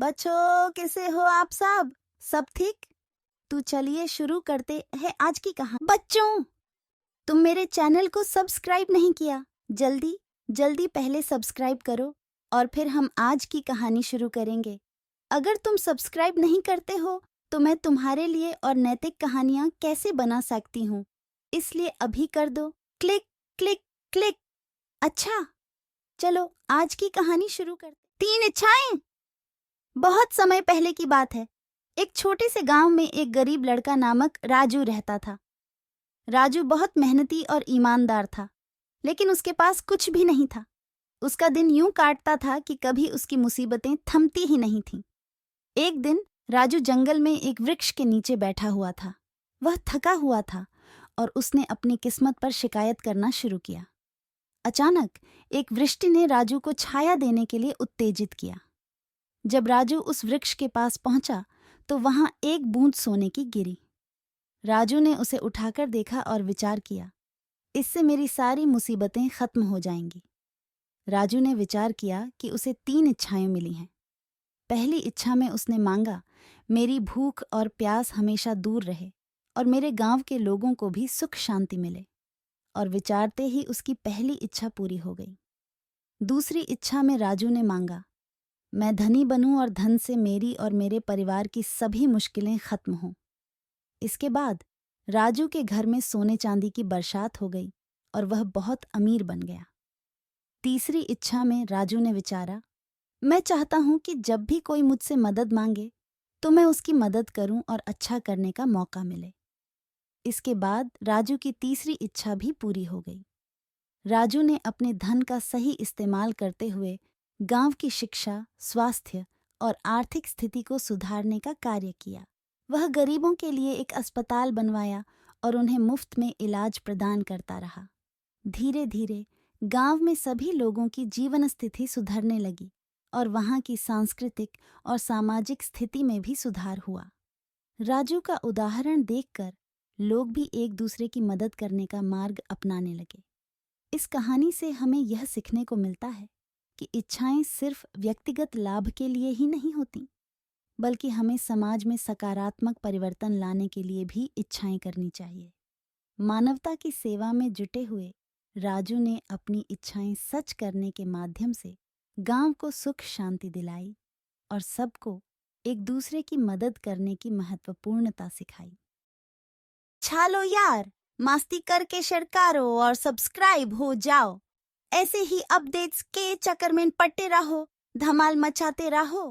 बच्चों, कैसे हो आप सब ठीक? तो चलिए शुरू करते हैं आज की कहानी। बच्चों, तुम मेरे चैनल को सब्सक्राइब नहीं किया, जल्दी जल्दी पहले सब्सक्राइब करो और फिर हम आज की कहानी शुरू करेंगे। अगर तुम सब्सक्राइब नहीं करते हो तो मैं तुम्हारे लिए और नैतिक कहानियां कैसे बना सकती हूँ, इसलिए अभी कर दो क्लिक क्लिक क्लिक। अच्छा, चलो आज की कहानी शुरू करते। 3 इच्छाएं। बहुत समय पहले की बात है। एक छोटे से गांव में एक गरीब लड़का नामक राजू रहता था। राजू बहुत मेहनती और ईमानदार था, लेकिन उसके पास कुछ भी नहीं था। उसका दिन यूं काटता था कि कभी उसकी मुसीबतें थमती ही नहीं थीं। एक दिन राजू जंगल में एक वृक्ष के नीचे बैठा हुआ था। वह थका हुआ था और उसने अपनी किस्मत पर शिकायत करना शुरू किया। अचानक एक वृष्टि ने राजू को छाया देने के लिए उत्तेजित किया। जब राजू उस वृक्ष के पास पहुंचा तो वहां एक बूंद सोने की गिरी। राजू ने उसे उठाकर देखा और विचार किया, इससे मेरी सारी मुसीबतें खत्म हो जाएंगी। राजू ने विचार किया कि उसे 3 इच्छाएं मिली हैं। पहली इच्छा में उसने मांगा, मेरी भूख और प्यास हमेशा दूर रहे और मेरे गांव के लोगों को भी सुख शांति मिले। और विचारते ही उसकी पहली इच्छा पूरी हो गई। दूसरी इच्छा में राजू ने मांगा, मैं धनी बनूं और धन से मेरी और मेरे परिवार की सभी मुश्किलें खत्म हों। इसके बाद राजू के घर में सोने चांदी की बरसात हो गई और वह बहुत अमीर बन गया। तीसरी इच्छा में राजू ने विचारा, मैं चाहता हूं कि जब भी कोई मुझसे मदद मांगे तो मैं उसकी मदद करूं और अच्छा करने का मौका मिले। इसके बाद राजू की तीसरी इच्छा भी पूरी हो गई। राजू ने अपने धन का सही इस्तेमाल करते हुए गांव की शिक्षा, स्वास्थ्य और आर्थिक स्थिति को सुधारने का कार्य किया। वह गरीबों के लिए एक अस्पताल बनवाया और उन्हें मुफ्त में इलाज प्रदान करता रहा। धीरे धीरे गांव में सभी लोगों की जीवन स्थिति सुधरने लगी और वहां की सांस्कृतिक और सामाजिक स्थिति में भी सुधार हुआ। राजू का उदाहरण देखकर लोग भी एक दूसरे की मदद करने का मार्ग अपनाने लगे। इस कहानी से हमें यह सीखने को मिलता है कि इच्छाएं सिर्फ व्यक्तिगत लाभ के लिए ही नहीं होती, बल्कि हमें समाज में सकारात्मक परिवर्तन लाने के लिए भी इच्छाएं करनी चाहिए। मानवता की सेवा में जुटे हुए राजू ने अपनी इच्छाएं सच करने के माध्यम से गांव को सुख शांति दिलाई और सबको एक दूसरे की मदद करने की महत्वपूर्णता सिखाई। छालो यार, मस्ती करके शेयर करो और सब्सक्राइब हो जाओ। ऐसे ही अपडेट्स के चक्कर में पड़ते रहो, धमाल मचाते रहो।